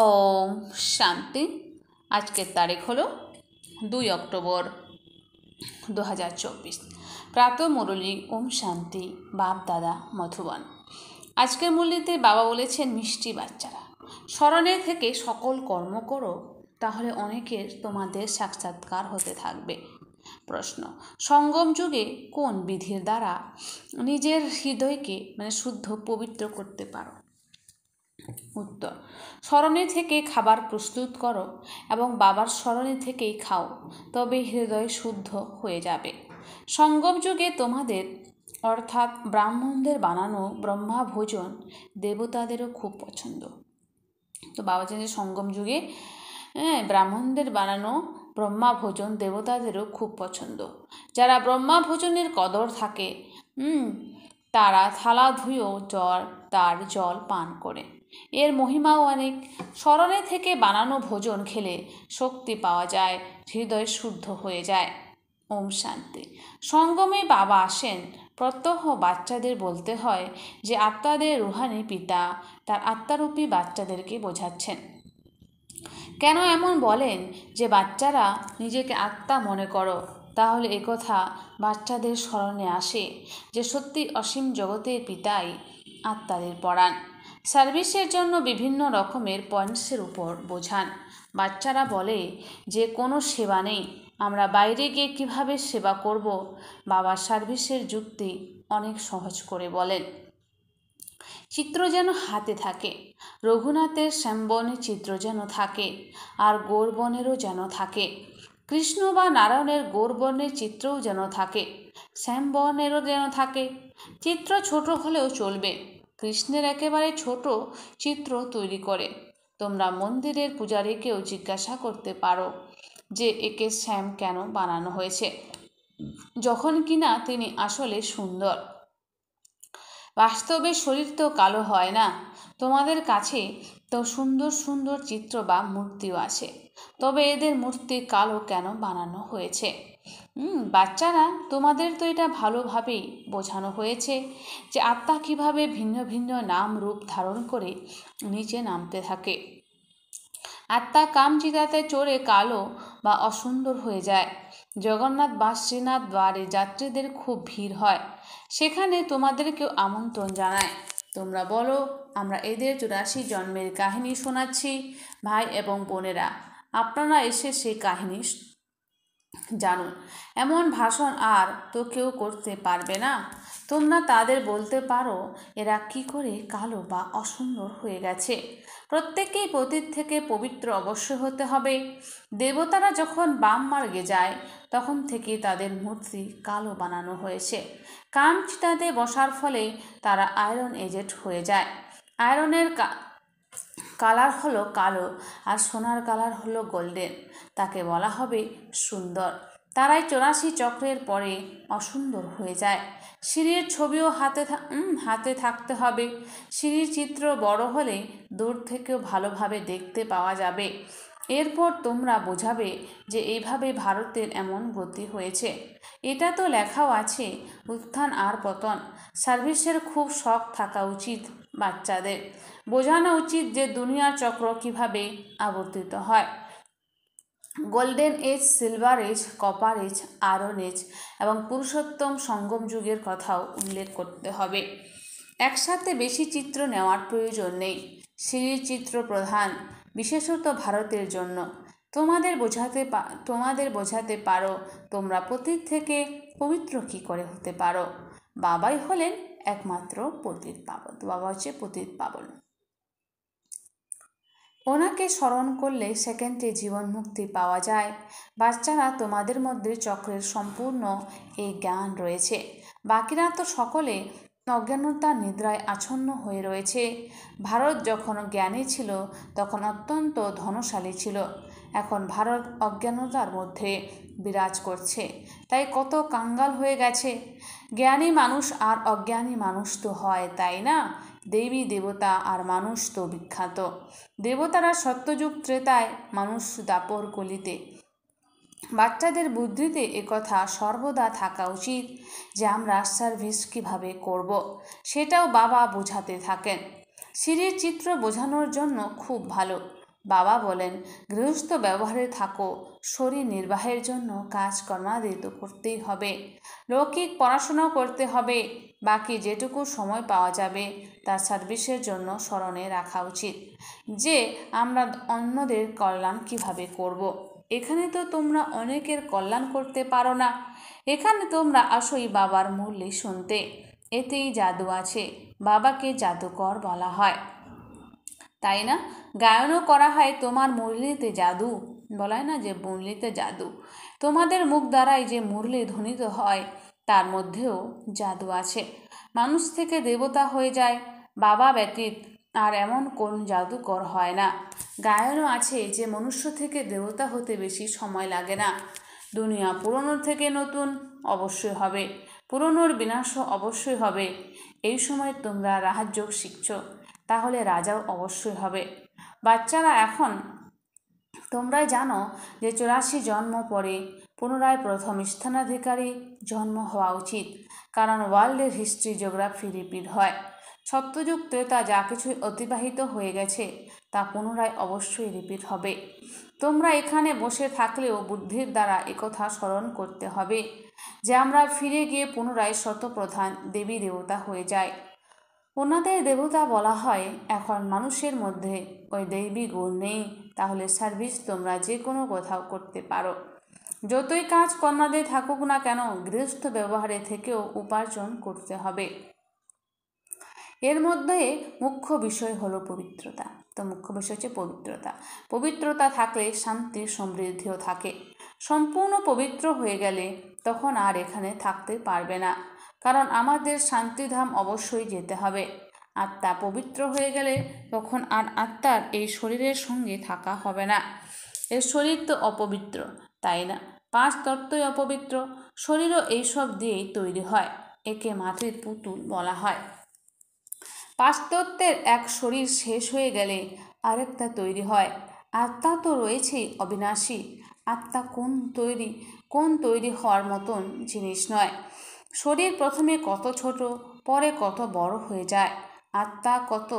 ওম শান্তি। আজকের তারিখ হলো 2 অক্টোবর 2024। প্রাত মুরলী ওম শান্তি। বাপ দাদা মধুবন। আজকের মুরলীতে বাবা বলেছেন, মিষ্টি বাচ্চারা, স্মরণে থেকে সকল কর্ম করো, তাহলে অনেকের তোমাদের সাক্ষাৎকার হতে থাকবে। প্রশ্ন: সঙ্গম যুগে কোন বিধির দ্বারা নিজের হৃদয়কে শুদ্ধ পবিত্র করতে পারো? উত্তর: স্মরণে থেকে খাবার প্রস্তুত করো এবং বাবার স্মরণে থেকেই খাও, তবে হৃদয় শুদ্ধ হয়ে যাবে। সঙ্গম যুগে তোমাদের অর্থাৎ ব্রাহ্মণদের বানানো ব্রহ্মা ভোজন দেবতাদেরও খুব পছন্দ। তো বাবা জানে সঙ্গম যুগে ব্রাহ্মণদের বানানো ব্রহ্মা ভোজন দেবতাদেরও খুব পছন্দ। যারা ব্রহ্মা ভোজনের কদর থাকে তারা থালা ধুয়েও তার জল পান করে। এর মহিমাও অনেক। স্মরণে থেকে বানানো ভোজন খেলে শক্তি পাওয়া যায়, হৃদয় শুদ্ধ হয়ে যায়। ওম শান্তি। সঙ্গমে বাবা আসেন, প্রত্যহ বাচ্চাদের বলতে হয় যে আত্মাদের রুহানি পিতা তার আত্মারূপী বাচ্চাদেরকে বোঝাচ্ছেন। কেন এমন বলেন যে বাচ্চারা নিজেকে আত্মা মনে করো? তাহলে একথা বাচ্চাদের স্মরণে আসে যে সত্যি অসীম জগতের পিতাই আত্মাদের পড়ান। সার্ভিসের জন্য বিভিন্ন রকমের পয়েন্টসের উপর বোঝান। বাচ্চারা বলে যে কোনো সেবা নেই, আমরা বাইরে গিয়ে কীভাবে সেবা করব? বাবা সার্ভিসের যুক্তি অনেক সহজ করে বলেন। চিত্র যেন হাতে থাকে, রঘুনাথের শ্যামবনের চিত্র যেন থাকে, আর গৌরবনেরও যেন থাকে। কৃষ্ণ বা নারায়ণের গৌরবর্ণের চিত্রও যেন থাকে, শ্যামবর্ণেরও যেন থাকে। চিত্র ছোট হলেও চলবে, কৃষ্ণের একেবারে ছোট চিত্র তৈরি করে। তোমরা মন্দিরের পূজারীকেও জিজ্ঞাসা করতে পারো যে একে শ্যাম কেন বানানো হয়েছে, যখন কিনা তিনি আসলে সুন্দর। বাস্তবে শরীর তো কালো হয় না। তোমাদের কাছে তো সুন্দর সুন্দর চিত্র বা মূর্তিও আছে, তবে এদের মূর্তি কালো কেন বানানো হয়েছে? বাচ্চারা, তোমাদের তো এটা ভালোভাবেই বোঝানো হয়েছে যে আত্মা কিভাবে ভিন্ন ভিন্ন নাম রূপ ধারণ করে নিচে নামতে থাকে। আত্মা কামচিতাতে চড়ে কালো বা অসুন্দর হয়ে যায়। জগন্নাথ বা শ্রীনাথ দ্বারে যাত্রীদের খুব ভিড় হয়, সেখানে তোমাদেরকেও আমন্ত্রণ জানায়। তোমরা বলো, আমরা এদের 84 জন্মের কাহিনী শোনাচ্ছি ভাই এবং বোনেরা, আপনারা এসে সেই কাহিনী জানুন। এমন ভাষণ আর তো কেউ করতে পারবে না। তোমরা তাদের বলতে পারো এরা কি করে কালো বা অসুন্দর হয়ে গেছে। প্রত্যেকেই পতীত থেকে পবিত্র অবশ্য হতে হবে। দেবতারা যখন বাম মার্গে যায় তখন থেকে তাদের মূর্তি কালো বানানো হয়েছে। কামচিতাতে বসার ফলে তারা আয়রন এজেন্ট হয়ে যায়। আয়রনের কালার হলো কালো আর সোনার কালার হলো গোল্ডেন, তাকে বলা হবে সুন্দর। তারাই 84 চক্রের পরে অসুন্দর হয়ে যায়। সিঁড়ির ছবিও হাতে থাকতে হবে। সিঁড়ির চিত্র বড় হলে দূর থেকেও ভালোভাবে দেখতে পাওয়া যাবে। এরপর তোমরা বোঝাবে যে এইভাবে ভারতের এমন গতি হয়েছে। এটা তো লেখাও আছে, উত্থান আর পতন। সার্ভিসের খুব শখ থাকা উচিত। বাচ্চাদের বোঝানো উচিত যে দুনিয়ার চক্র কিভাবে আবর্তিত হয়। Golden age, silver age, copper age, iron age এবং পুরুষোত্তম সঙ্গম যুগের কথাও উল্লেখ করতে হবে। একসাথে বেশি চিত্র নেওয়ার প্রয়োজন নেই। সিঁড়ির চিত্র প্রধান, বিশেষত ভারতের জন্য। তোমাদের বোঝাতে পারো তোমরা পতীত থেকে পবিত্র কী করে হতে পারো। বাবাই হলেন একমাত্র পতীত পাবন। বাবা হচ্ছে পতীত পাবন। ওনাকে স্মরণ করলে সেকেন্ডে জীবন মুক্তি পাওয়া যায়। বাচ্চারা, তোমাদের মধ্যে চক্রের সম্পূর্ণ এই জ্ঞান রয়েছে। বাকিরা তো সকলে অজ্ঞানতার নিদ্রায় আচ্ছন্ন হয়ে রয়েছে। ভারত যখন জ্ঞানী ছিল তখন অত্যন্ত ধনশালী ছিল। এখন ভারত অজ্ঞানতার মধ্যে বিরাজ করছে, তাই কত কাঙ্গাল হয়ে গেছে। জ্ঞানী মানুষ আর অজ্ঞানী মানুষ তো হয়, তাই না? দেবী দেবতা আর মানুষ তো বিখ্যাত। দেবতারা সত্যযুগ ত্রেতায়, মানুষ দাপর কলিতে। বাচ্চাদের বুদ্ধিতে একথা সর্বদা থাকা উচিত যে আমরা সার্ভিস কীভাবে করব, সেটাও বাবা বোঝাতে থাকেন। সিঁড়ির চিত্র বোঝানোর জন্য খুব ভালো। বাবা বলেন, গৃহস্থ ব্যবহারে থাকো, শরীর নির্বাহের জন্য কাজকর্মাদি তো করতেই হবে, লৌকিক পড়াশোনাও করতে হবে, বাকি যেটুকু সময় পাওয়া যাবে তার সার্ভিসের জন্য স্মরণে রাখা উচিত যে আমরা অন্যদের কল্যাণ কিভাবে করব। এখানে তো তোমরা অনেকের কল্যাণ করতে পারো না, এখানে তোমরা আসোই বাবার মূল্যে শুনতে, এতেই জাদু আছে, বাবাকে জাদুকর বলা হয়, তাই না? গায়নও করা হয় তোমার মুরলিতে জাদু, বলা হয় না যে মুরলিতে জাদু, তোমাদের মুখ দ্বারাই যে মুরলি ধ্বনিত হয় তার মধ্যেও জাদু আছে। মানুষ থেকে দেবতা হয়ে যায়, বাবা ব্যতীত আর এমন কোন জাদুকর হয় না। গায়নও আছে যে মনুষ্য থেকে দেবতা হতে বেশি সময় লাগে না। দুনিয়া পুরনোর থেকে নতুন অবশ্যই হবে, পুরনোর বিনাশও অবশ্যই হবে। এই সময় তোমরা রাজযোগ শিখছ, তাহলে রাজাও অবশ্যই হবে। বাচ্চারা, এখন তোমরাই জানো যে 84 জন্ম পরে পুনরায় প্রথম স্থানাধিকারী জন্ম হওয়া উচিত, কারণ ওয়ার্ল্ডের হিস্ট্রি জিওগ্রাফি রিপিট হয়। সত্যযুগ ত্রেতা যা কিছুই অতিবাহিত হয়ে গেছে তা পুনরায় অবশ্যই রিপিট হবে। তোমরা এখানে বসে থাকলেও বুদ্ধির দ্বারা একথা স্মরণ করতে হবে যে আমরা ফিরে গিয়ে পুনরায় শতপ্রধান দেবী দেবতা হয়ে যাই। ওনাদের দেবতা বলা হয়। এখন মানুষের মধ্যে ওই দৈবী গুণ নেই, তাহলে সার্ভিস তোমরা যে কোনো কোথাও করতে পারো। যতই কাজ কর্মাদে থাকুক না কেন, গৃহস্থ ব্যবহারে থেকেও উপার্জন করতে হবে। এর মধ্যে মুখ্য বিষয় হলো পবিত্রতা। তো মুখ্য বিষয় হচ্ছে পবিত্রতা। পবিত্রতা থাকলে শান্তি সমৃদ্ধিও থাকে। সম্পূর্ণ পবিত্র হয়ে গেলে তখন আর এখানে থাকতে পারবে না, কারণ আমাদের শান্তিধাম অবশ্যই যেতে হবে। আত্মা পবিত্র হয়ে গেলে তখন আর আত্মার এই শরীরের সঙ্গে থাকা হবে না। এই শরীর তো অপবিত্র, তাই না? 5 তত্ত্বই অপবিত্র, শরীরও এইসব দিয়েই তৈরি হয়। একে মাটির পুতুল বলা হয়। 5 তত্ত্বের এক শরীর শেষ হয়ে গেলে আরেকটা তৈরি হয়। আত্মা তো রয়েছেই অবিনাশী। আত্মা কোন তৈরি হওয়ার মতন জিনিস নয়। শরীর প্রথমে কত ছোট, পরে কত বড় হয়ে যায়। আত্মা কত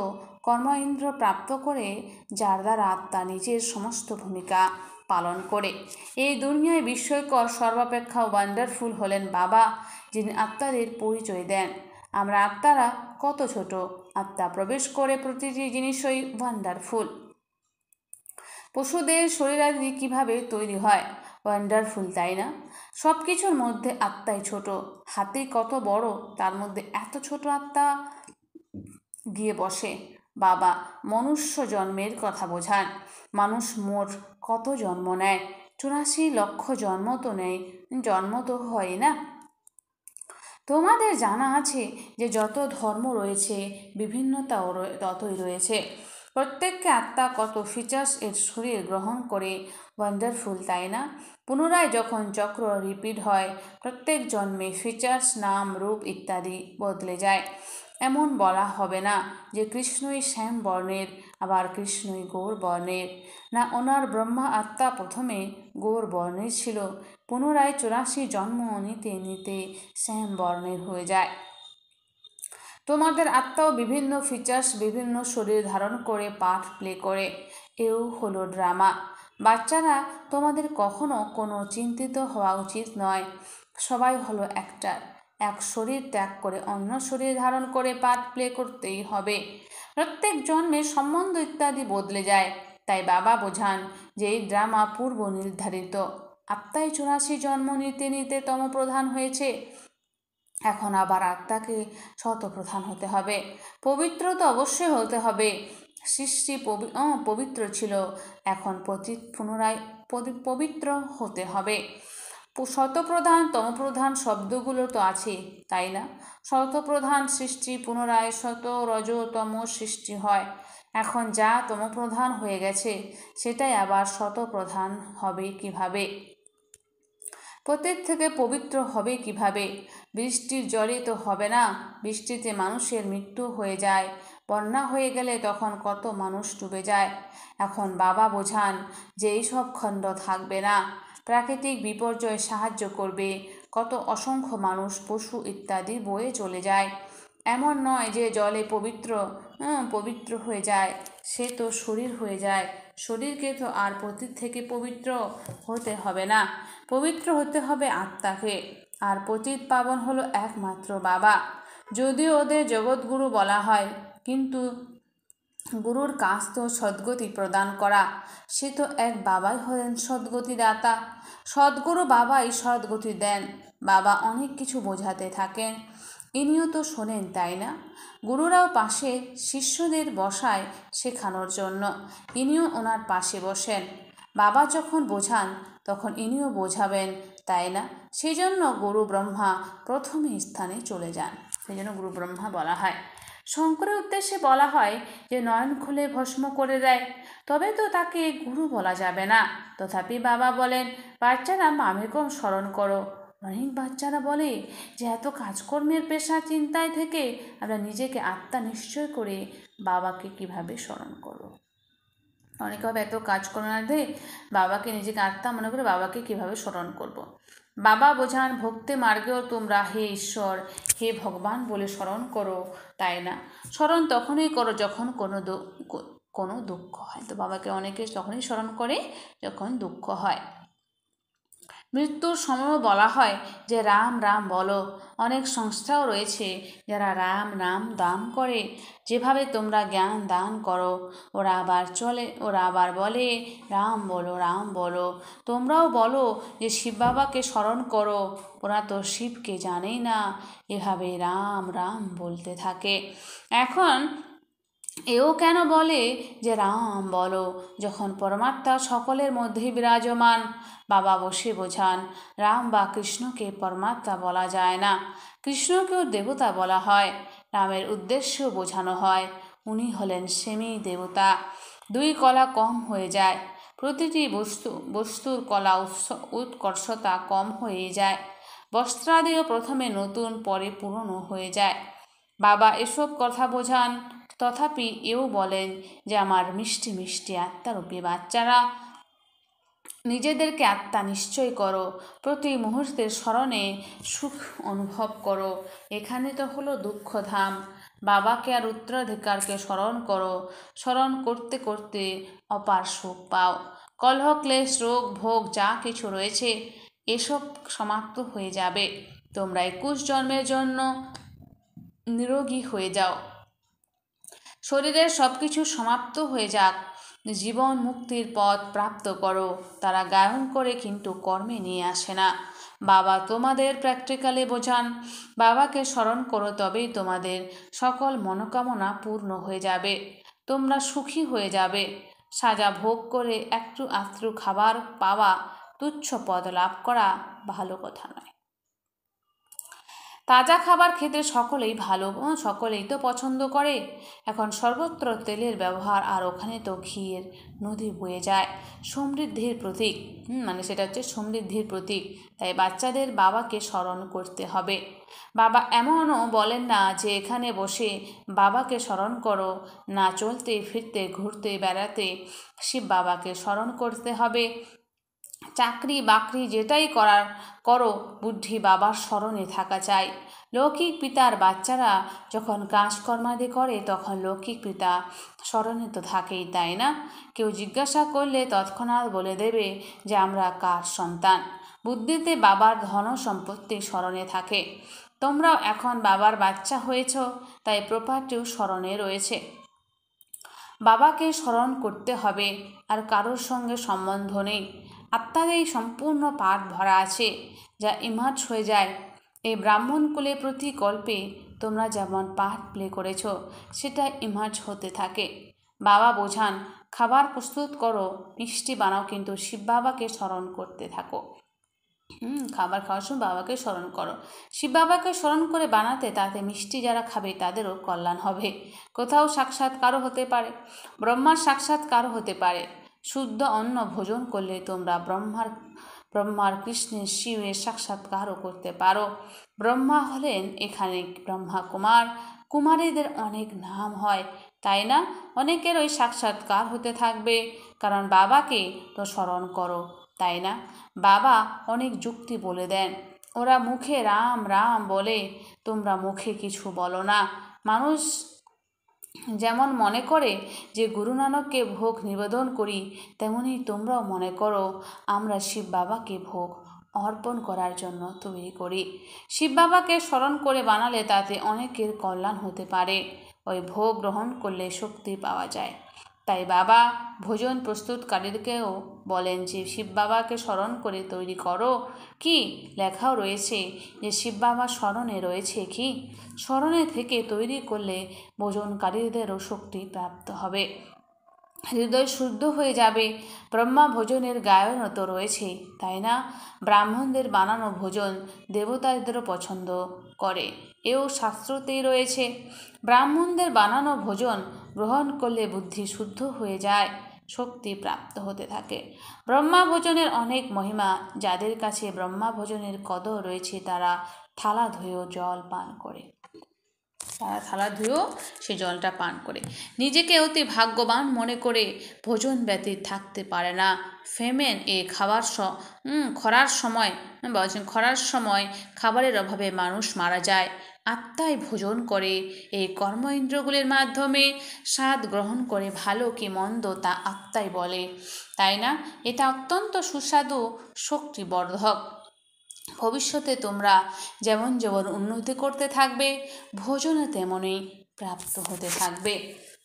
কর্মেন্দ্র প্রাপ্ত করে, যার দ্বারা আত্মা নিজের সমস্ত ভূমিকা পালন করে। এই দুনিয়ায় বিস্ময়কর সর্বাপেক্ষা ওয়ান্ডারফুল হলেন বাবা, যিনি আত্মাদের পরিচয় দেন। আমরা আত্মারা কত ছোট, আত্মা প্রবেশ করে প্রতিটি জিনিসই ওয়ান্ডারফুল। পশুদের শরীরাদি কিভাবে তৈরি হয়, ওয়ান্ডারফুল, তাই না? সব কিছুর মধ্যে আত্মাই ছোট। হাতি কত বড়, তার মধ্যে এত ছোট আত্মা গিয়ে বসে। বাবা মনুষ্য জন্মের কথা বোঝান। মানুষ মোট কত জন্ম নেয়? 84 লক্ষ জন্ম তো নেয়, জন্ম তো হয় না। তোমাদের জানা আছে যে যত ধর্ম রয়েছে, বিভিন্নতাও ততই রয়েছে। প্রত্যেককে আত্মা কত ফিচার্স এর শরীর গ্রহণ করে, ওয়ান্ডারফুল, তাই না? পুনরায় যখন চক্র রিপিট হয়, প্রত্যেক জন্মে ফিচার্স, নাম, রূপ ইত্যাদি বদলে যায়। এমন বলা হবে না যে কৃষ্ণই শ্যাম বর্ণের, আবার কৃষ্ণই গৌর বর্ণের। না, ওনার ব্রহ্মা আত্মা প্রথমে গৌর বর্ণের ছিল, পুনরায় 84 জন্ম নিতে নিতে শ্যাম বর্ণের হয়ে যায়। তোমাদের আত্মাও বিভিন্ন ফিচার্স, বিভিন্ন শরীর ধারণ করে পার্ট প্লে করে। এও হলো ড্রামা। বাচ্চারা, তোমাদের কখনো কোনো চিন্তিত হওয়া উচিত নয়। সবাই হলো অ্যাক্টার। এক শরীর ত্যাগ করে অন্য শরীর ধারণ করে পার্ট প্লে করতেই হবে। প্রত্যেক জন্মে সম্বন্ধ ইত্যাদি বদলে যায়। তাই বাবা বোঝান যে এই ড্রামা পূর্ব নির্ধারিত। আত্মাই 84 জন্ম নিতে নিতে তমপ্রধান হয়েছে, এখন আবার আত্মাকে শতপ্রধান হতে হবে। পবিত্র তো অবশ্যই হতে হবে। সৃষ্টি পবিত্র ছিল, এখন পুনরায় পবিত্র হতে হবে। শতপ্রধান তমপ্রধান শব্দগুলো তো আছে, তাই না? শতপ্রধান সৃষ্টি, পুনরায় শত রজতম সৃষ্টি হয়। এখন যা তমপ্রধান হয়ে গেছে সেটাই আবার শতপ্রধান হবে কিভাবে? পতিত থেকে পবিত্র হবে কিভাবে? বৃষ্টির জলে তো হবে না। বৃষ্টিতে মানুষের মৃত্যু হয়ে যায়, বন্যা হয়ে গেলে তখন কত মানুষ ডুবে যায়। এখন বাবা বোঝান যে এইসব খণ্ড থাকবে না। প্রাকৃতিক বিপর্যয় সাহায্য করবে, কত অসংখ্য মানুষ, পশু ইত্যাদি বয়ে চলে যায়। এমন নয় যে জলে পবিত্র হয়ে যায়, সে তো শরীর হয়ে যায়। শরীরকে তো আর পতিত থেকে পবিত্র হতে হবে না, পবিত্র হতে হবে আত্মাকে। আর পতিত পাবন হলো একমাত্র বাবা। যদিও ওদের জগৎগুরু বলা হয়, কিন্তু গুরুর কাজ তো সদ্গতি প্রদান করা। সে তো এক বাবাই হলেন সদ্গতি দাতা। সদ্গুরু বাবাই সদ্গতি দেন। বাবা অনেক কিছু বোঝাতে থাকেন, ইনিও তো শোনেন, তাই না? গুরুরাও পাশে শিষ্যদের বসায় শেখানোর জন্য, ইনিও ওনার পাশে বসেন। বাবা যখন বোঝান তখন ইনিও বোঝাবেন, তাই না? সেই জন্য গুরু ব্রহ্মা প্রথমে স্থানে চলে যান, সেই জন্য গুরু ব্রহ্মা বলা হয়। শঙ্করের উদ্দেশ্যে বলা হয় যে নয়ন খুলে ভস্ম করে দেয়, তবে তো তাকে গুরু বলা যাবে না। তথাপি বাবা বলেন, বাচ্চারা মামেকম স্মরণ করো। অনেক বাচ্চারা বলে যে এত কাজকর্মের পেশা চিন্তায় থেকে আমরা নিজেকে আত্মা নিশ্চয় করে বাবাকে কিভাবে স্মরণ করব। অনেকে হবে এত কাজকর্মের মধ্যে বাবাকে নিজেকে আত্মা মনে করে বাবাকে কিভাবে স্মরণ করব। বাবা বোঝান, ভক্তি মার্গেও তোমরা হে ঈশ্বর, হে ভগবান বলে স্মরণ করো, তাই না? স্মরণ তখনই করো যখন কোনো দুঃখ হয়। তো বাবাকে অনেকে তখনই স্মরণ করে যখন দুঃখ হয়। মৃত্যুর সময়ও বলা হয় যে রাম রাম বলো। অনেক সংস্থাও রয়েছে যারা রাম নাম দান করে। যেভাবে তোমরা জ্ঞান দান করো, ওরা আবার বলে রাম বলো রাম বলো। তোমরাও বলো যে শিব বাবাকে স্মরণ করো, ওরা তো শিবকে জানেই না। এভাবে রাম রাম বলতে থাকে। এখন এও কেন বলে যে রাম বলো, যখন পরমাত্মা সকলের মধ্যেই বিরাজমান? বাবা বসে বোঝান, রাম বা কৃষ্ণকে পরমাত্মা বলা যায় না, কৃষ্ণকেও দেবতা বলা হয়। রামের উদ্দেশ্য বোঝানো হয়, উনি হলেন সেমি দেবতা। দুই কলা কম হয়ে যায়, প্রতিটি বস্তুর কলা উৎকর্ষতা কম হয়ে যায়। বস্ত্রাদিও প্রথমে নতুন, পরে পুরনো হয়ে যায়। বাবা এসব কথা বোঝান, তথাপি এও বলেন যে আমার মিষ্টি মিষ্টি আত্মারূপী বাচ্চারা, নিজেদেরকে আত্মা নিশ্চয় করো, প্রতি মুহূর্তের স্মরণে সুখ অনুভব করো। এখানে তো হলো দুঃখধাম। বাবাকে আর উত্তরাধিকারকে স্মরণ করো, স্মরণ করতে করতে অপার সুখ পাও। কলহ ক্লেশ রোগ ভোগ যা কিছু রয়েছে এসব সমাপ্ত হয়ে যাবে। তোমরা 21 জন্মের জন্য নিরোগী হয়ে যাও, শরীরের সব কিছু সমাপ্ত হয়ে যাক, জীবন মুক্তির পথ প্রাপ্ত করো। তারা গায়ন করে কিন্তু কর্মে নিয়ে আসে না। বাবা তোমাদের প্র্যাকটিক্যালি বোঝান, বাবাকে স্মরণ করো, তবেই তোমাদের সকল মনোকামনা পূর্ণ হয়ে যাবে, তোমরা সুখী হয়ে যাবে। সাজা ভোগ করে একটু আত্রু খাবার পাওয়া, তুচ্ছ পদ লাভ করা ভালো কথা নয়। তাজা খাবার খেতে সকলেই তো পছন্দ করে। এখন সর্বত্র তেলের ব্যবহার, আর ওখানে তো ঘিয়ের নদী বয়ে যায়। সমৃদ্ধির প্রতীক, সেটা হচ্ছে সমৃদ্ধির প্রতীক। তাই বাচ্চাদের বাবাকে স্মরণ করতে হবে। বাবা এমনও বলেন না যে এখানে বসে বাবাকে স্মরণ করো, না চলতে ফিরতে ঘুরতে বেড়াতে শিব বাবাকে স্মরণ করতে হবে। চাকরি বাকরি যেটাই করো, বুদ্ধি বাবার স্মরণে থাকা চাই। লৌকিক পিতার বাচ্চারা যখন কাজকর্মাদি করে তখন লৌকিক পিতা স্মরণে তো থাকেই, তাই না? কেউ জিজ্ঞাসা করলে তৎক্ষণাৎ বলে দেবে যে আমরা কার সন্তান। বুদ্ধিতে বাবার ধন সম্পত্তি স্মরণে থাকে। তোমরাও এখন বাবার বাচ্চা হয়েছ, তাই প্রপার্টিও স্মরণে রয়েছে। বাবাকে স্মরণ করতে হবে, আর কারোর সঙ্গে সম্বন্ধ নেই। আত্মাদের সম্পূর্ণ পাঠ ভরা আছে, যা ইমার্জ হয়ে যায়। এই ব্রাহ্মণকুলে প্রতি কল্পে তোমরা যেমন পার্ট প্লে করেছ, সেটা ইমার্জ হতে থাকে। বাবা বোঝান, খাবার প্রস্তুত করো, মিষ্টি বানাও, কিন্তু শিব বাবাকে স্মরণ করতে থাকো। খাবার খাওয়ার সময় বাবাকে স্মরণ করো। শিব বাবাকে স্মরণ করে বানাতে, তাতে মিষ্টি যারা খাবে তাদেরও কল্যাণ হবে। কোথাও সাক্ষাৎকারও হতে পারে, ব্রহ্মার সাক্ষাৎকারও হতে পারে। শুদ্ধ অন্ন ভোজন করলে তোমরা ব্রহ্মার কৃষ্ণের শিবের সাক্ষাৎকারও করতে পারো। ব্রহ্মা হলেন এখানে ব্রহ্মা কুমার, কুমারীদের অনেক নাম হয়, তাই না? অনেকের ওই সাক্ষাৎকার হতে থাকবে, কারণ বাবাকে তো স্মরণ করো, তাই না? বাবা অনেক যুক্তি বলে দেন, ওরা মুখে রাম রাম বলে, তোমরা মুখে কিছু বলো না। মানুষ যেমন মনে করে যে গুরু নানককে ভোগ নিবেদন করি, তেমনি তোমরাও মনে করো আমরা শিব বাবাকে ভোগ অর্পণ করার জন্য তৈরি করি। শিব বাবাকে স্মরণ করে বানালে তাতে অনেকের কল্যাণ হতে পারে। ওই ভোগ গ্রহণ করলে শক্তি পাওয়া যায়। তাই বাবা ভোজন প্রস্তুতকারীদেরকেও বলেন যে শিব বাবাকে স্মরণ করে তৈরি করো। কি লেখাও রয়েছে যে শিব বাবা স্মরণে রয়েছে, কি স্মরণে থেকে তৈরি করলে ভোজনকারীদেরও শক্তি প্রাপ্ত হবে, হৃদয় শুদ্ধ হয়ে যাবে। ব্রহ্মা ভোজনের গায়নও তো রয়েছে, তাই না? ব্রাহ্মণদের বানানো ভোজন দেবতাদেরও পছন্দ করে, এও শাস্ত্রতেই রয়েছে। ব্রাহ্মণদের বানানো ভোজন গ্রহণ করলে বুদ্ধি শুদ্ধ হয়ে যায়, শক্তি প্রাপ্ত হতে থাকে। ব্রহ্মা ভোজনের অনেক মহিমা। যাদের কাছে ব্রহ্মা ভোজনের কদর রয়েছে তারা থালা ধুয়েও জল পান করে, সে জলটা পান করে নিজেকে অতি ভাগ্যবান মনে করে ভোজন ব্যতীত থাকতে পারে না। ফেমেন এ খরার সময় খাবারের অভাবে মানুষ মারা যায়। আত্মায় ভোজন করে এই কর্ম ইন্দ্রগুলির মাধ্যমে স্বাদ গ্রহণ করে ভালো কি মন্দ তা আত্মাই বলে, তাই না? এটা অত্যন্ত সুস্বাদু, শক্তিবর্ধক। ভবিষ্যতে তোমরা যেমন যেমন উন্নতি করতে থাকবে, ভোজনে তেমনই প্রাপ্ত হতে থাকবে।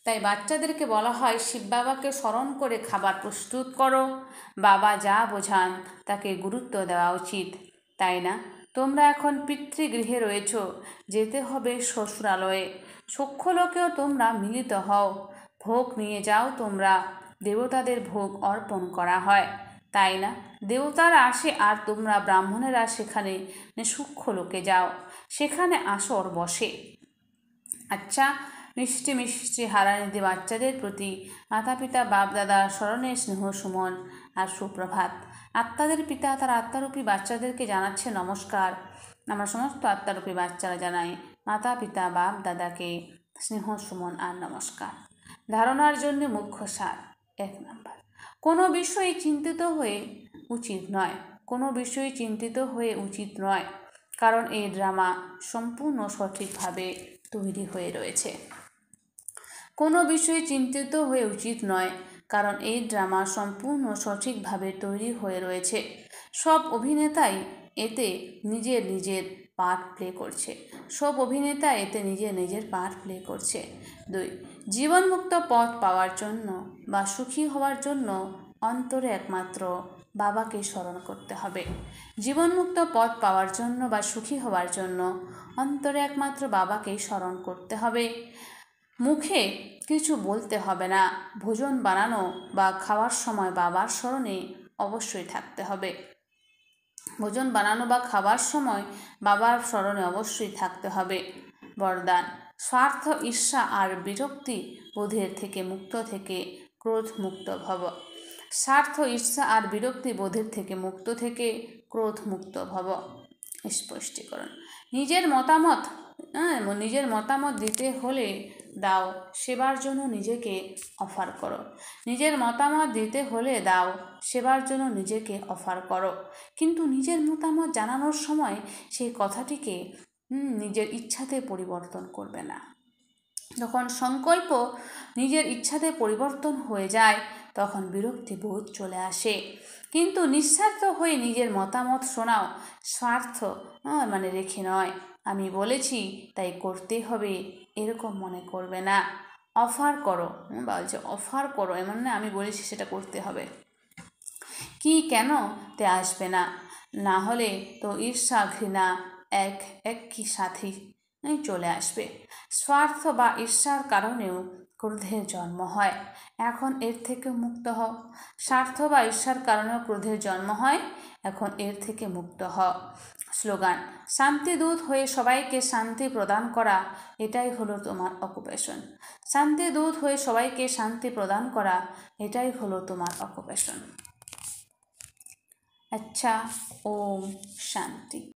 তাই বাচ্চাদেরকে বলা হয় শিব বাবাকে স্মরণ করে খাবার প্রস্তুত করো। বাবা যা বোঝান তাকে গুরুত্ব দেওয়া উচিত, তাই না? তোমরা এখন পিতৃগৃহে রয়েছ, যেতে হবে শ্বশুরালয়ে। সখ্যলোকেও তোমরা মিলিত হও, ভোগ নিয়ে যাও তোমরা। দেবতাদের ভোগ অর্পণ করা হয়, তাই না? দেবতারা আসে আর তোমরা ব্রাহ্মণেরা সেখানে সূক্ষ্ম লোকে যাও, সেখানে আসর বসে। আচ্ছা, মিষ্টি মিষ্টি হারানিধি বাচ্চাদের প্রতি মাতা পিতা বাপ দাদার স্মরণে স্নেহ সুমন আর সুপ্রভাত। আত্মাদের পিতা তার আত্মারূপী বাচ্চাদেরকে জানাচ্ছে নমস্কার। আমরা সমস্ত আত্মারূপী বাচ্চারা জানাই মাতা পিতা বাপ দাদাকে স্নেহ সুমন আর নমস্কার। ধারণার জন্য মুখ্য সার। 1 নম্বর, কোনো বিষয়ে চিন্তিত হয়ে উচিত নয়। কোনো বিষয়ে চিন্তিত হয়ে উচিত নয়, কারণ এই ড্রামা সম্পূর্ণ সঠিকভাবে তৈরি হয়ে রয়েছে। কোনো বিষয়ে চিন্তিত হয়ে উচিত নয়, কারণ এই ড্রামা সম্পূর্ণ সঠিকভাবে তৈরি হয়ে রয়েছে। সব অভিনেতাই এতে নিজের নিজের পার্ট প্লে করছে। 2, জীবনমুক্ত পথ পাওয়ার জন্য বা সুখী হওয়ার জন্য অন্তরে একমাত্র বাবাকে স্মরণ করতে হবে। জীবনমুক্ত পথ পাওয়ার জন্য বা সুখী হওয়ার জন্য অন্তরে একমাত্র বাবাকেই স্মরণ করতে হবে। মুখে কিছু বলতে হবে না। ভোজন বানানো বা খাওয়ার সময় বাবার স্মরণে অবশ্যই থাকতে হবে। ভোজন বানানো বা খাবার সময় বাবার স্মরণে অবশ্যই থাকতে হবে। বরদান, স্বার্থ ঈর্ষা আর বিরক্তি বোধের থেকে মুক্ত থেকে ক্রোধ মুক্ত ভব। স্বার্থ ঈর্ষা আর বিরক্তি বোধের থেকে মুক্ত থেকে ক্রোধ মুক্ত ভব। স্পষ্টীকরণ, নিজের মতামত দিতে হলে দাও, সেবার জন্য নিজেকে অফার করো। নিজের মতামত দিতে হলে দাও, সেবার জন্য নিজেকে অফার করো। কিন্তু নিজের মতামত জানানোর সময় সেই কথাটিকে নিজের ইচ্ছাতে পরিবর্তন করবে না। যখন সংকল্প নিজের ইচ্ছাতে পরিবর্তন হয়ে যায় তখন বিরক্তি বোধ চলে আসে। কিন্তু নিঃস্বার্থ হয়ে নিজের মতামত শোনাও, স্বার্থ রেখে নয়। আমি বলেছি তাই করতে হবে এরকম মনে করবে না। অফার করো, বলছে অফার করো, এমন না আমি বলেছি সেটা করতে হবে। কি কেন তে আসবে না, না হলে তো ঈর্ষা ঘৃণা একই সাথে চলে আসবে। স্বার্থ বা ঈর্ষার কারণেও ক্রোধের জন্ম হয়, এখন এর থেকে মুক্ত হও। স্বার্থ বা ঈর্ষার কারণেও ক্রোধের জন্ম হয়, এখন এর থেকে মুক্ত হও। স্লোগান, শান্তিদূত হয়ে সবাইকে শান্তি প্রদান করা, এটাই হলো তোমার অকুপেশন। শান্তিদূত হয়ে সবাইকে শান্তি প্রদান করা, এটাই হলো তোমার অকুপেশন। আচ্ছা, ওম শান্তি।